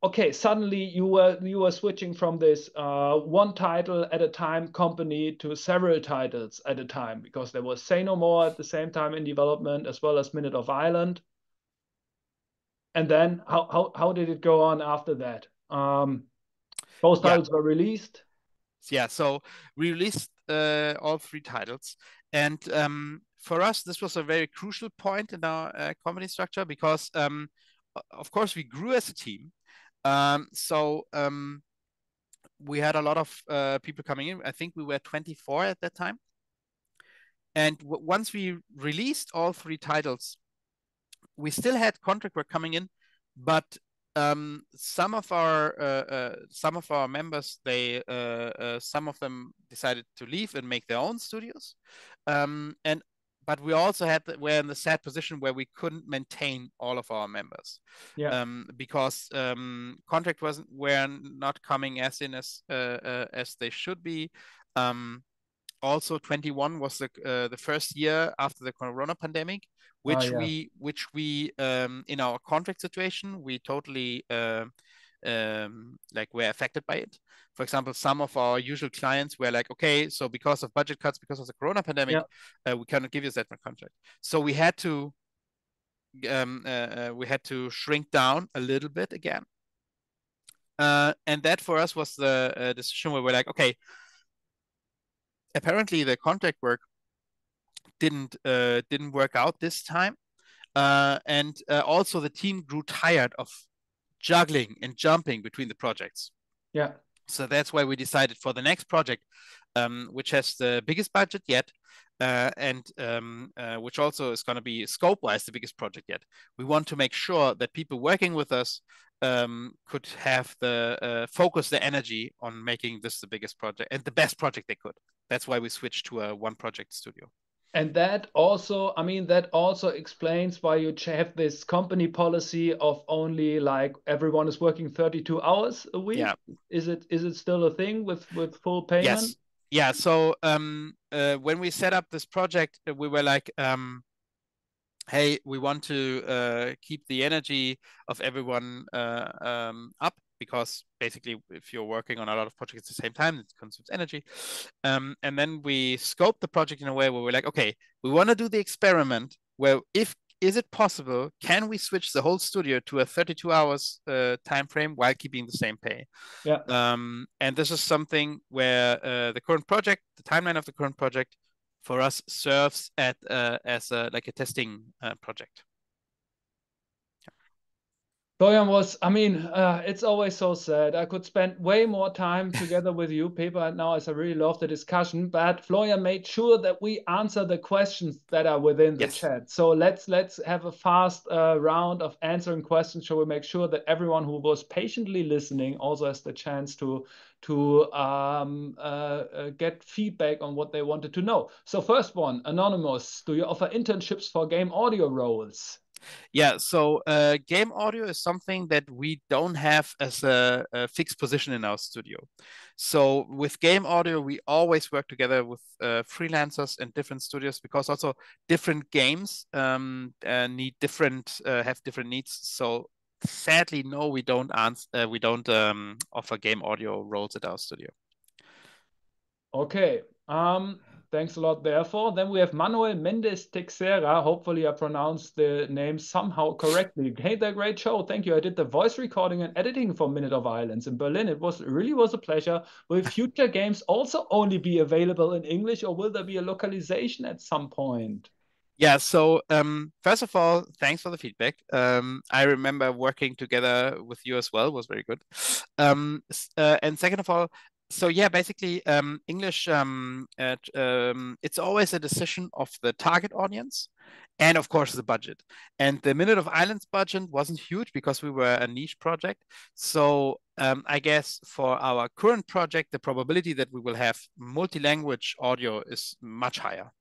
okay, suddenly you were switching from this one title at a time company to several titles at a time, because there was Say No More at the same time in development, as well as Minute of Island. And then how did it go on after that? Both titles were released. Yeah, so we released all 3 titles. And for us, this was a very crucial point in our company structure because, of course, we grew as a team. So we had a lot of people coming in. I think we were 24 at that time. And once we released all 3 titles, we still had contract work coming in, but some of our members, some of them decided to leave and make their own studios, but we also were in the sad position where we couldn't maintain all of our members, because contract were not coming as they should be. Also, 21 was the first year after the Corona pandemic, which we in our contract situation, we totally like were affected by it. For example, some of our usual clients were like, okay, so because of budget cuts, because of the Corona pandemic, we cannot give you that contract. So we had to shrink down a little bit again. And that for us was the decision where we're like, okay, apparently the contract work didn't work out this time, and also the team grew tired of juggling and jumping between the projects. So that's why we decided for the next project, which has the biggest budget yet, and which also is going to be scope-wise the biggest project yet. We want to make sure that people working with us could have focus their energy on making this the biggest project and the best project they could. That's why we switched to a 1-project studio. And that also, I mean, that also explains why you have this company policy of only like everyone is working 32 hours a week. Is it still a thing with full payment? Yes. Yeah. So when we set up this project, we were like, hey, we want to keep the energy of everyone up, because basically if you're working on a lot of projects at the same time, it consumes energy. And then we scoped the project in a way where we're like, okay, we want to do the experiment where is it possible, can we switch the whole studio to a 32 hours time frame while keeping the same pay? And this is something where the current project, the timeline of the current project for us serves as a testing project. Florian it's always so sad. I could spend way more time together with you, Pepe, and now as I really love the discussion, but Florian made sure that we answer the questions that are within the chat. So let's have a fast round of answering questions, so we make sure that everyone who was patiently listening also has the chance to get feedback on what they wanted to know. So first one, Anonymous, do you offer internships for game audio roles? Yeah, so game audio is something that we don't have as a fixed position in our studio. So with game audio, we always work together with freelancers and different studios, because also different games need have different needs. So sadly, no, we don't offer game audio roles at our studio. Okay. Thanks a lot, therefore. Then we have Manuel Mendes Texera. Hopefully I pronounced the name somehow correctly. Hey there, great show. Thank you. I did the voice recording and editing for Minute of Islands in Berlin. It really was a pleasure. Will future games also only be available in English, or will there be a localization at some point? Yeah, so first of all, thanks for the feedback. I remember working together with you as well, it was very good. And second of all, so yeah, basically English, it's always a decision of the target audience and of course the budget. And the Minute of Islands budget wasn't huge because we were a niche project. So I guess for our current project, the probability that we will have multi-language audio is much higher.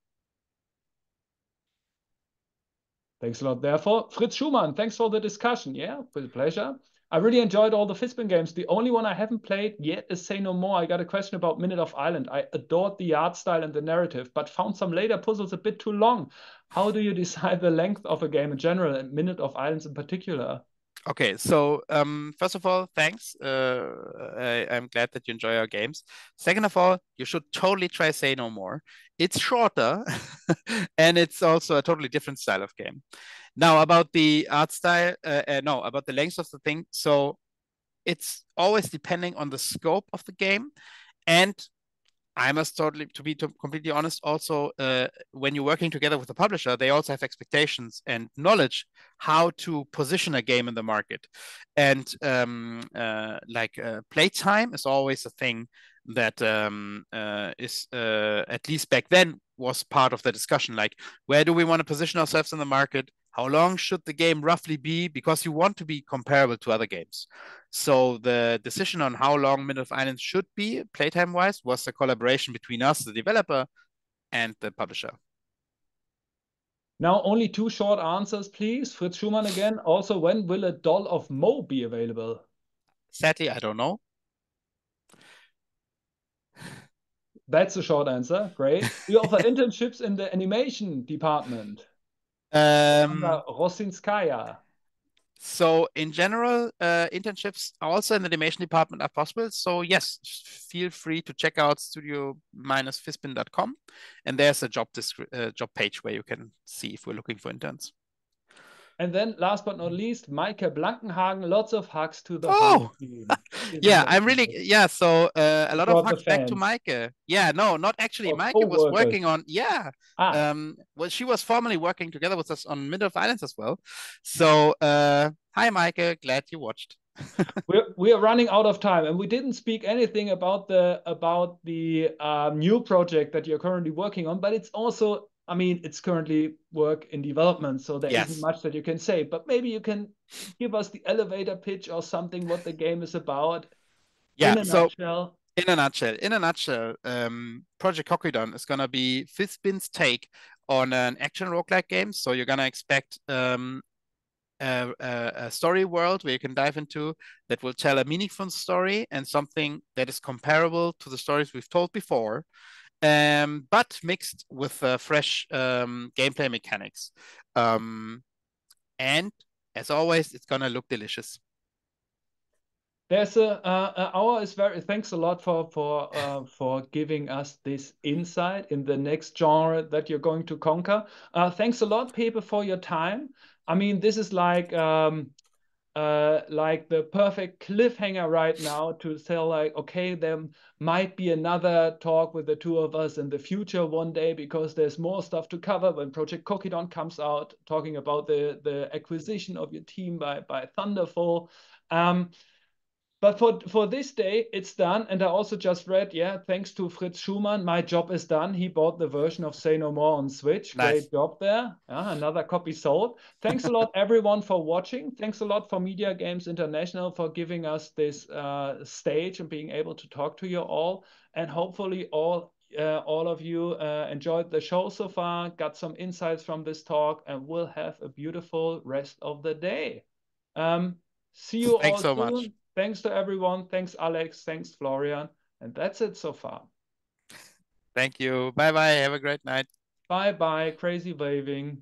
Thanks a lot, therefore. Fritz Schumann, thanks for the discussion. Yeah, with a pleasure. I really enjoyed all the Fizbin games. The only one I haven't played yet is Say No More. I got a question about Minute of Island. I adored the art style and the narrative, but found some later puzzles a bit too long. How do you decide the length of a game in general, and Minute of Islands in particular? Okay, so first of all, thanks. I'm glad that you enjoy our games. Second of all, you should totally try Say No More. It's shorter, and it's also a totally different style of game. Now, about the art style, no, about the length of the thing. So it's always depending on the scope of the game. And I must to be completely honest, also, when you're working together with a publisher, they also have expectations and knowledge how to position a game in the market. And playtime is always a thing that is, at least back then, was part of the discussion. Like, where do we want to position ourselves in the market? How long should the game roughly be? Because you want to be comparable to other games. So the decision on how long Middle of Islands should be, playtime-wise, was a collaboration between us, the developer, and the publisher. Now, only two short answers, please. Fritz Schumann again. Also, when will a Doll of Mo be available? Sadly, I don't know. That's a short answer. Great. We offer internships in the animation department. Rosinskaya. So in general, internships also in the animation department are possible. So yes, feel free to check out studio-fizbin.com, and there's a job page where you can see if we're looking for interns. And then last but not least, Maike Blankenhagen, lots of hugs to the whole Oh, team. yeah, I'm really, yeah. So a lot of Brought the hugs back to fans. Maike. Yeah, no, not actually. Or Maike was co-workers. working on, Ah, well, she was formerly working together with us on Middle of Islands as well. So hi, Maike, glad you watched. we are running out of time, and we didn't speak anything about the new project that you're currently working on. But it's also, I mean, it's currently work in development, so there Yes. isn't much that you can say. But maybe you can give us the elevator pitch or something, what the game is about. Yeah. In a nutshell. In a nutshell, Project Kokidon is gonna be Fizbin's take on an action roguelike game. So you're gonna expect a story world where you can dive into that will tell a meaningful story and something that is comparable to the stories we've told before, but mixed with fresh gameplay mechanics. And as always, it's gonna look delicious. There's our is very thanks a lot for giving us this insight in the next genre that you're going to conquer. Thanks a lot, Pepe, for your time. I mean, this is like the perfect cliffhanger right now to tell like, okay, there might be another talk with the two of us in the future one day because there's more stuff to cover when Project Kokidon comes out, talking about the acquisition of your team by Thunderful. But for this day, it's done. And I also just read, yeah, thanks to Fritz Schumann, my job is done. He bought the version of Say No More on Switch. Nice. Great job there. Another copy sold. Thanks a lot, everyone, for watching. Thanks a lot for Media Games International for giving us this stage and being able to talk to you all. And hopefully all of you enjoyed the show so far, got some insights from this talk, and will have a beautiful rest of the day. See you Thanks all so soon. much. Thanks to everyone. Thanks, Alex. Thanks, Florian. And that's it so far. Thank you. Bye-bye. Have a great night. Bye-bye. Crazy waving.